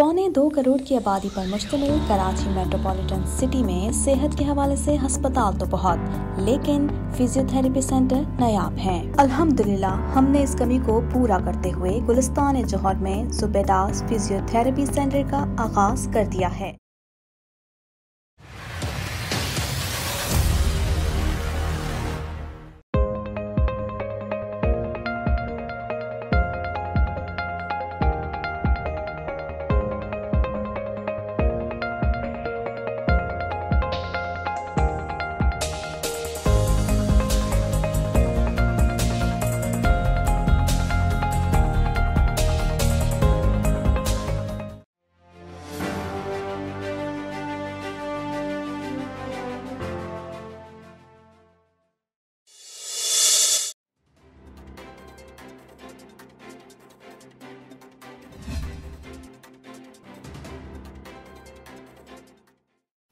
पौने 2 करोड़ की आबादी पर मुश्तमिल कराची मेट्रोपॉलिटन सिटी में सेहत के हवाले से अस्पताल तो बहुत, लेकिन फिजियोथेरेपी सेंटर नायाब हैं। अल्हम्दुलिल्लाह हमने इस कमी को पूरा करते हुए गुलिस्तान जौहर में ज़ुबैदास फिजियोथेरेपी सेंटर का आगाज कर दिया है।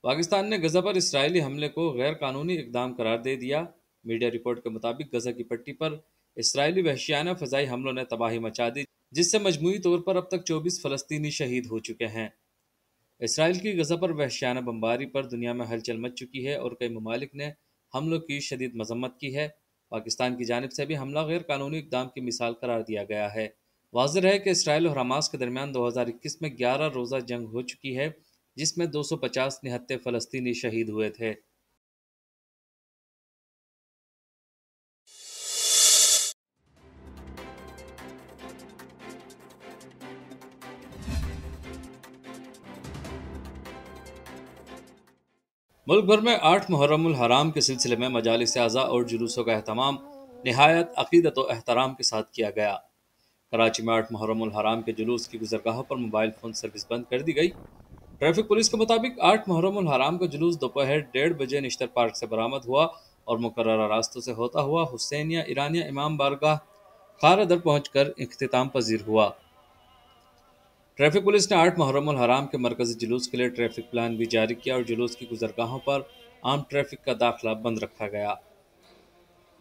पाकिस्तान ने गजा पर इसराइली हमले को गैर कानूनी इकदाम करार दे दिया। मीडिया रिपोर्ट के मुताबिक गजा की पट्टी पर इसराइली वहशियाना फ़ज़ाई हमलों ने तबाही मचा दी, जिससे मजमूई तौर पर अब तक 24 फ़लस्तीनी शहीद हो चुके हैं। इसराइल की गजा पर वहशियाना बमबारी पर दुनिया में हलचल मच चुकी है और कई ममालिक ने हमलों की शदीद मजम्मत की है। पाकिस्तान की जानिब से भी हमला गैर कानूनी इकदाम की मिसाल करार दिया गया है। वाज़ेह है कि इसराइल और हमास के दरमियान 2021 में 11 रोज़ा जंग हो चुकी है, जिसमें 250 निहत्ते फ़लस्तीनी शहीद हुए थे। मुल्क भर में 8 मुहर्रमुल हराम के सिलसिले में मजालिस आज़ा और जुलूसों का एहतमाम निहायत अक़ीदत व एहतराम के साथ किया गया। कराची में 8 मुहर्रमुल हराम के जुलूस की गुज़रगाहों पर मोबाइल फ़ोन सर्विस बंद कर दी गई। ट्रैफिक पुलिस के मुताबिक 8 मुहर्रमुल हराम का जुलूस दोपहर 1:30 बजे निश्तर पार्क से बरामद हुआ और मुकर्ररा रास्तों से होता हुआ हुसैनिया ईरानिया इमाम बारगाह खारदर पहुंचकर इख्तिताम पजीर हुआ। ट्रैफिक पुलिस ने 8 मुहर्रमुल हराम के मरकजी जुलूस के लिए ट्रैफिक प्लान भी जारी किया और जुलूस की गुज़रगाहों पर आम ट्रैफिक का दाखिला बंद रखा गया।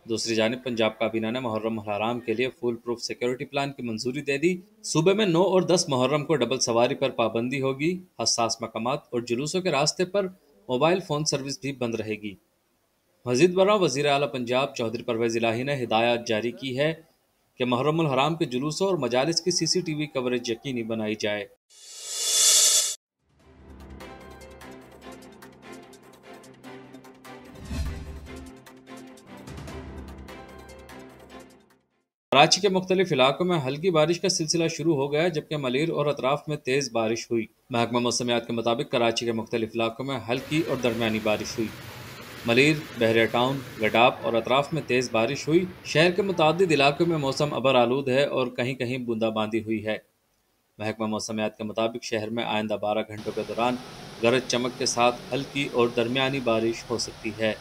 दूसरी जानिब पंजाब काबीना ने मुहर्रम हराम के लिए फुल प्रूफ सिक्योरिटी प्लान की मंजूरी दे दी। सूबे में 9 और 10 मुहर्रम को डबल सवारी पर पाबंदी होगी। हसास मकामात और जुलूसों के रास्ते पर मोबाइल फ़ोन सर्विस भी बंद रहेगी। मज़ीद बरा वज़ीर आला पंजाब चौधरी परवेज़ इलाही ने हिदायत जारी की है कि मुहर्रमुल हराम के जुलूसों और मजालिस की CCTV कवरेज यकीनी बनाई जाए। कराची के मुख्तलिफ इलाकों में हल्की बारिश का सिलसिला शुरू हो गया, जबकि मलीर और अतराफ में तेज़ बारिश हुई। महकमा मौसमियात के मुताबिक कराची के मुख्तलिफ इलाकों में हल्की और दरमियानी बारिश हुई। मलीर, बहरिया टाउन, गडाप और अतराफ में तेज़ बारिश हुई। शहर के मुतादिद इलाकों में मौसम अबर आलूद है और कहीं कहीं बूंदाबांदी हुई है। महकमा मौसमियात के मुताबिक शहर में आइंदा 12 घंटों के दौरान गरज चमक के साथ हल्की और दरमियानी बारिश हो सकती है।